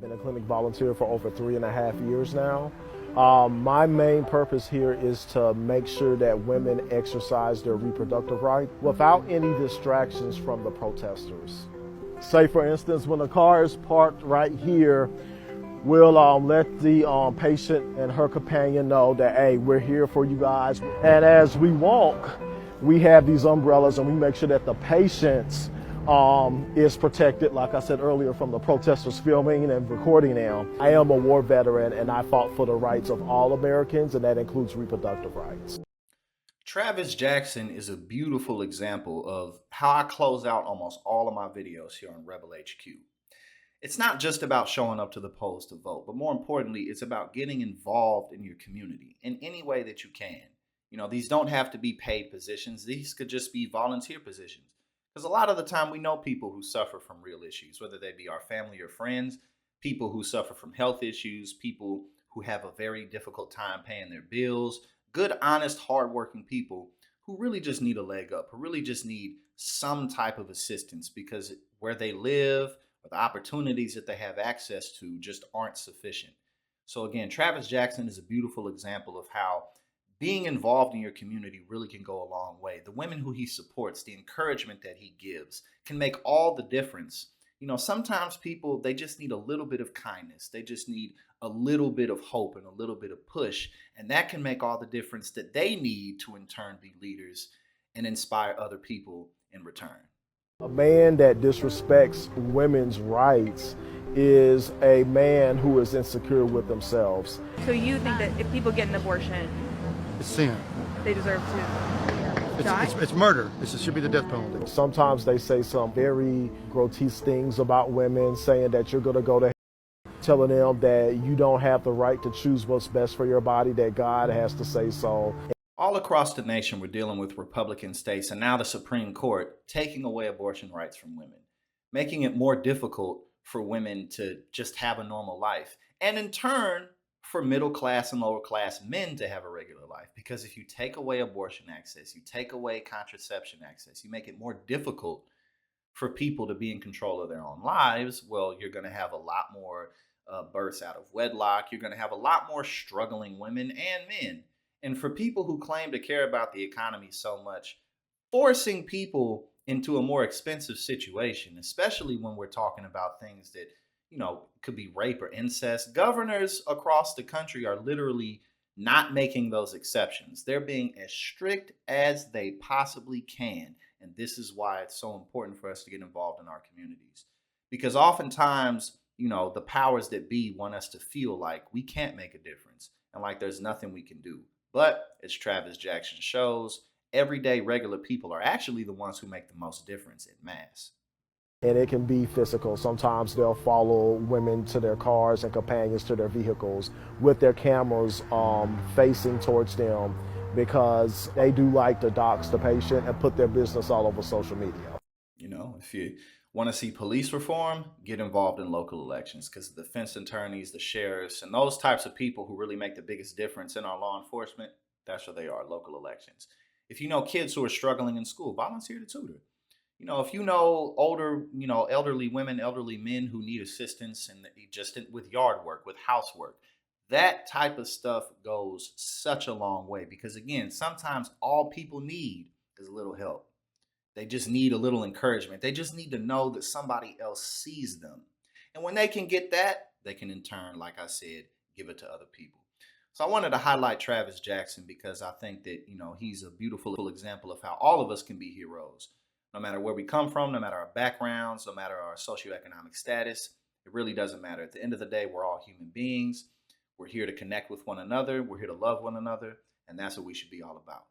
I've been a clinic volunteer for over 3.5 years now. My main purpose here is to make sure that women exercise their reproductive right without any distractions from the protesters. Say, for instance, when a car is parked right here, we'll let the patient and her companion know that, hey, we're here for you guys. And as we walk, we have these umbrellas and we make sure that the patients is protected, like I said earlier, from the protesters filming and recording them. I am a war veteran and I fought for the rights of all Americans, and that includes reproductive rights. Travis Jackson is a beautiful example of how I close out almost all of my videos here on Rebel HQ. It's not just about showing up to the polls to vote, but more importantly, it's about getting involved in your community in any way that you can. You know, these don't have to be paid positions. These could just be volunteer positions. Because a lot of the time we know people who suffer from real issues, whether they be our family or friends, people who suffer from health issues, people who have a very difficult time paying their bills, good, honest, hardworking people who really just need a leg up, who really just need some type of assistance because where they live or the opportunities that they have access to just aren't sufficient. So again, Travis Jackson is a beautiful example of how being involved in your community really can go a long way. The women who he supports, the encouragement that he gives can make all the difference. You know, sometimes people, they just need a little bit of kindness. They just need a little bit of hope and a little bit of push. And that can make all the difference that they need to in turn be leaders and inspire other people in return. A man that disrespects women's rights is a man who is insecure with themselves. So you think that if people get an abortion, It's sin. they deserve to die? It's murder. It should be the death penalty. Sometimes they say some very grotesque things about women, saying that you're going to go to hell, telling them that you don't have the right to choose what's best for your body, that God has to say so. All across the nation, we're dealing with Republican states and now the Supreme Court taking away abortion rights from women, making it more difficult for women to just have a normal life. And in turn, for middle class and lower class men to have a regular life. Because if you take away abortion access, you take away contraception access, you make it more difficult for people to be in control of their own lives, well, you're going to have a lot more births out of wedlock. You're going to have a lot more struggling women and men. And for people who claim to care about the economy so much, forcing people into a more expensive situation, especially when we're talking about things that, you know, could be rape or incest. Governors across the country are literally not making those exceptions. They're being as strict as they possibly can. And this is why it's so important for us to get involved in our communities. Because oftentimes, you know, the powers that be want us to feel like we can't make a difference and like there's nothing we can do. But as Travis Jackson shows, everyday regular people are actually the ones who make the most difference in mass. And it can be physical. Sometimes they'll follow women to their cars and companions to their vehicles with their cameras facing towards them, because they do like to dox the patient and put their business all over social media. You know, if you want to see police reform, get involved in local elections, because the defense attorneys, the sheriffs, and those types of people who really make the biggest difference in our law enforcement, that's what they are, local elections. If you know kids who are struggling in school, volunteer to tutor. You know, if you know older, you know, elderly women, elderly men who need assistance and just with yard work, with housework, that type of stuff goes such a long way. Because again, sometimes all people need is a little help. They just need a little encouragement. They just need to know that somebody else sees them. And when they can get that, they can in turn, like I said, give it to other people. So I wanted to highlight Travis Jackson because I think that, you know, he's a beautiful example of how all of us can be heroes. No matter where we come from, no matter our backgrounds, no matter our socioeconomic status, it really doesn't matter. At the end of the day, we're all human beings. We're here to connect with one another. We're here to love one another. And that's what we should be all about.